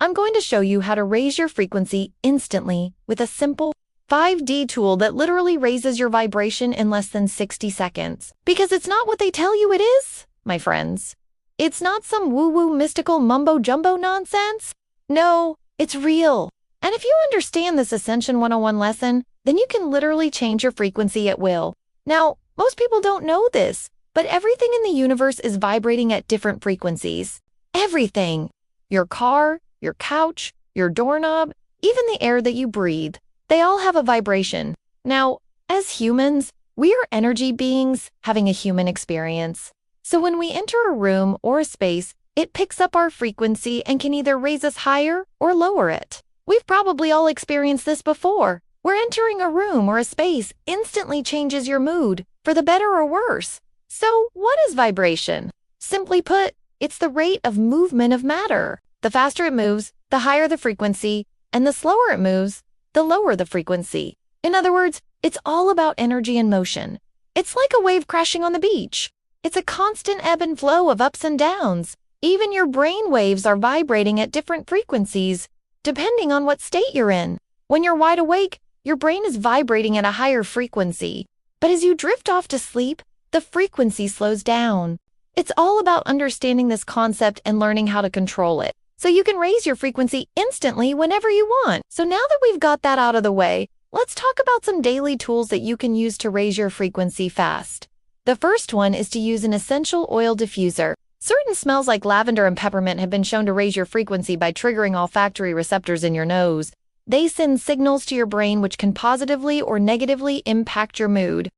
I'm going to show you how to raise your frequency instantly with a simple 5D tool that literally raises your vibration in less than 60 seconds. Because it's not what they tell you it is, my friends. It's not some woo-woo mystical mumbo-jumbo nonsense. No, it's real. And if you understand this Ascension 101 lesson, then you can literally change your frequency at will. Now, most people don't know this, but everything in the universe is vibrating at different frequencies. Everything. Your car, your couch, your doorknob, even the air that you breathe. They all have a vibration. Now, as humans, we are energy beings having a human experience. So when we enter a room or a space, it picks up our frequency and can either raise us higher or lower it. We've probably all experienced this before, where entering a room or a space instantly changes your mood, for the better or worse. So, what is vibration? Simply put, it's the rate of movement of matter. The faster it moves, the higher the frequency, and the slower it moves, the lower the frequency. In other words, it's all about energy and motion. It's like a wave crashing on the beach. It's a constant ebb and flow of ups and downs. Even your brain waves are vibrating at different frequencies, depending on what state you're in. When you're wide awake, your brain is vibrating at a higher frequency. But as you drift off to sleep, the frequency slows down. It's all about understanding this concept and learning how to control it, so you can raise your frequency instantly whenever you want. So now that we've got that out of the way, let's talk about some daily tools that you can use to raise your frequency fast. The first one is to use an essential oil diffuser. Certain smells like lavender and peppermint have been shown to raise your frequency by triggering olfactory receptors in your nose. They send signals to your brain which can positively or negatively impact your mood.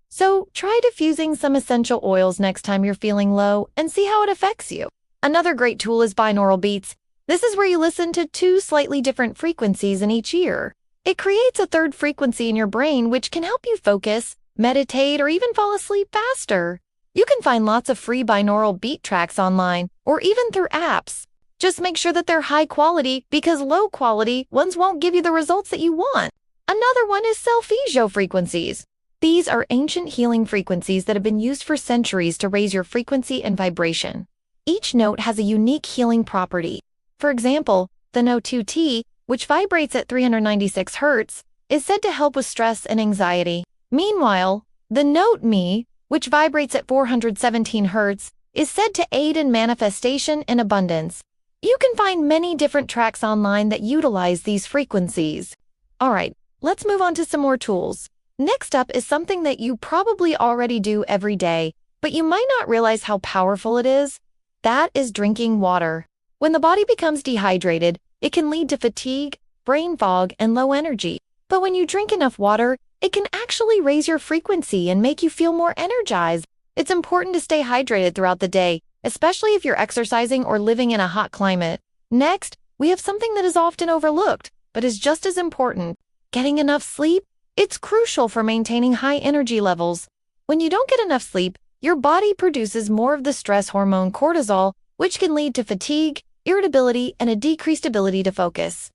So try diffusing some essential oils next time you're feeling low and see how it affects you. Another great tool is binaural beats. This is where you listen to two slightly different frequencies in each ear. It creates a third frequency in your brain which can help you focus, meditate, or even fall asleep faster. You can find lots of free binaural beat tracks online or even through apps. Just make sure that they're high quality because low quality ones won't give you the results that you want. Another one is solfeggio frequencies. These are ancient healing frequencies that have been used for centuries to raise your frequency and vibration. Each note has a unique healing property. For example, the note 2T, which vibrates at 396 Hz, is said to help with stress and anxiety. Meanwhile, the note Mi, which vibrates at 417 Hz, is said to aid in manifestation and abundance. You can find many different tracks online that utilize these frequencies. Alright, let's move on to some more tools. Next up is something that you probably already do every day, but you might not realize how powerful it is. That is drinking water. When the body becomes dehydrated, it can lead to fatigue, brain fog, and low energy. But when you drink enough water, it can actually raise your frequency and make you feel more energized. It's important to stay hydrated throughout the day, especially if you're exercising or living in a hot climate. Next, we have something that is often overlooked, but is just as important. Getting enough sleep? It's crucial for maintaining high energy levels. When you don't get enough sleep, your body produces more of the stress hormone cortisol, which can lead to fatigue, irritability, and a decreased ability to focus.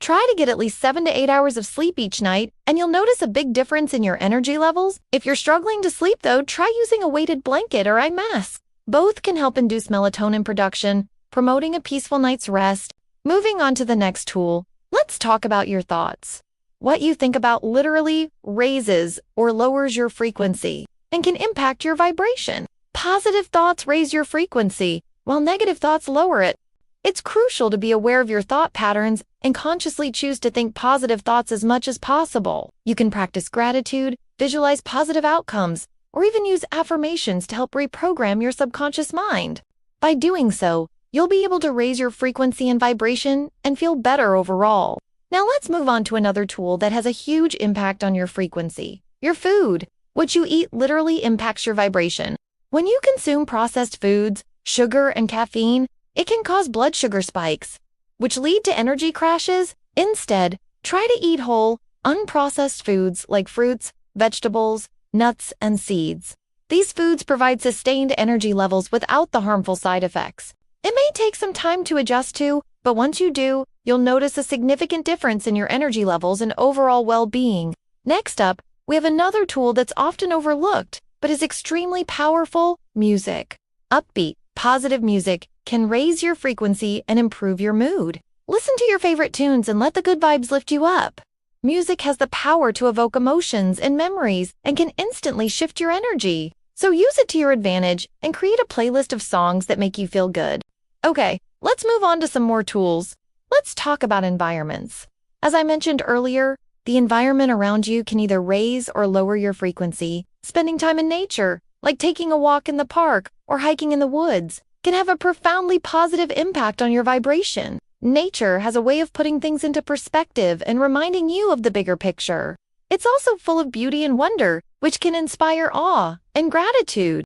Try to get at least 7 to 8 hours of sleep each night, and you'll notice a big difference in your energy levels. If you're struggling to sleep, though, try using a weighted blanket or eye mask. Both can help induce melatonin production, promoting a peaceful night's rest. Moving on to the next tool, let's talk about your thoughts. What you think about literally raises or lowers your frequency and can impact your vibration. Positive thoughts raise your frequency, while negative thoughts lower it. It's crucial to be aware of your thought patterns and consciously choose to think positive thoughts as much as possible. You can practice gratitude, visualize positive outcomes, or even use affirmations to help reprogram your subconscious mind. By doing so, you'll be able to raise your frequency and vibration and feel better overall. Now let's move on to another tool that has a huge impact on your frequency. Your food. What you eat literally impacts your vibration. When you consume processed foods, sugar, and caffeine, it can cause blood sugar spikes, which lead to energy crashes. Instead, try to eat whole, unprocessed foods like fruits, vegetables, nuts, and seeds. These foods provide sustained energy levels without the harmful side effects. It may take some time to adjust to, but once you do, you'll notice a significant difference in your energy levels and overall well-being. Next up, we have another tool that's often overlooked, but is extremely powerful: music. Upbeat, positive music can raise your frequency and improve your mood. Listen to your favorite tunes and let the good vibes lift you up. Music has the power to evoke emotions and memories and can instantly shift your energy. So use it to your advantage and create a playlist of songs that make you feel good. Okay, let's move on to some more tools. Let's talk about environments. As I mentioned earlier, the environment around you can either raise or lower your frequency. Spending time in nature, like taking a walk in the park or hiking in the woods, can have a profoundly positive impact on your vibration. Nature has a way of putting things into perspective and reminding you of the bigger picture. It's also full of beauty and wonder, which can inspire awe and gratitude.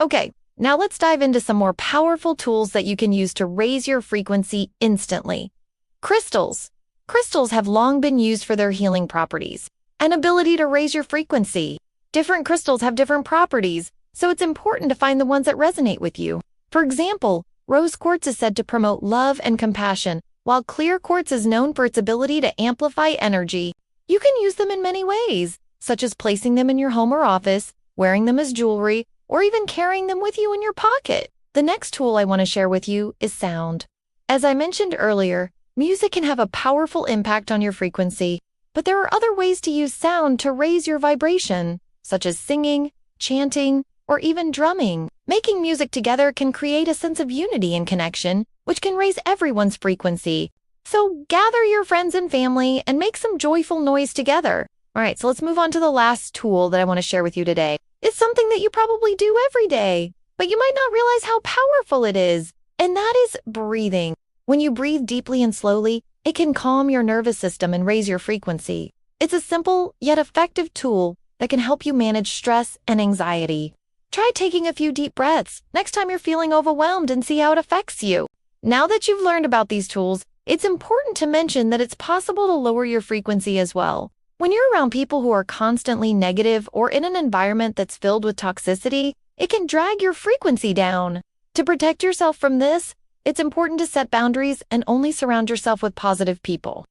Okay, now let's dive into some more powerful tools that you can use to raise your frequency instantly. Crystals. Crystals have long been used for their healing properties, an ability to raise your frequency. Different crystals have different properties, so it's important to find the ones that resonate with you. For example, rose quartz is said to promote love and compassion, while clear quartz is known for its ability to amplify energy. You can use them in many ways, such as placing them in your home or office, wearing them as jewelry, or even carrying them with you in your pocket. The next tool I want to share with you is sound. As I mentioned earlier, music can have a powerful impact on your frequency, but there are other ways to use sound to raise your vibration, such as singing, chanting, or even drumming. Making music together can create a sense of unity and connection, which can raise everyone's frequency. So gather your friends and family and make some joyful noise together. All right, so let's move on to the last tool that I want to share with you today. It's something that you probably do every day, but you might not realize how powerful it is, and that is breathing. When you breathe deeply and slowly, it can calm your nervous system and raise your frequency. It's a simple yet effective tool that can help you manage stress and anxiety. Try taking a few deep breaths next time you're feeling overwhelmed and see how it affects you. Now that you've learned about these tools, it's important to mention that it's possible to lower your frequency as well. When you're around people who are constantly negative or in an environment that's filled with toxicity, it can drag your frequency down. To protect yourself from this, it's important to set boundaries and only surround yourself with positive people.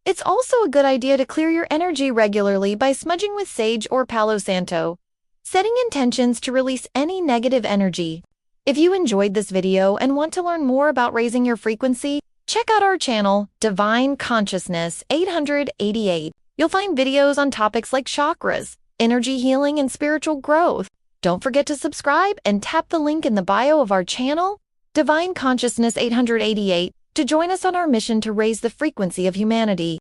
It's also a good idea to clear your energy regularly by smudging with sage or Palo Santo, setting intentions to release any negative energy. If you enjoyed this video and want to learn more about raising your frequency, check out our channel, Divine Consciousness 888. You'll find videos on topics like chakras, energy healing, and spiritual growth. Don't forget to subscribe and tap the link in the bio of our channel, Divine Consciousness 888, to join us on our mission to raise the frequency of humanity.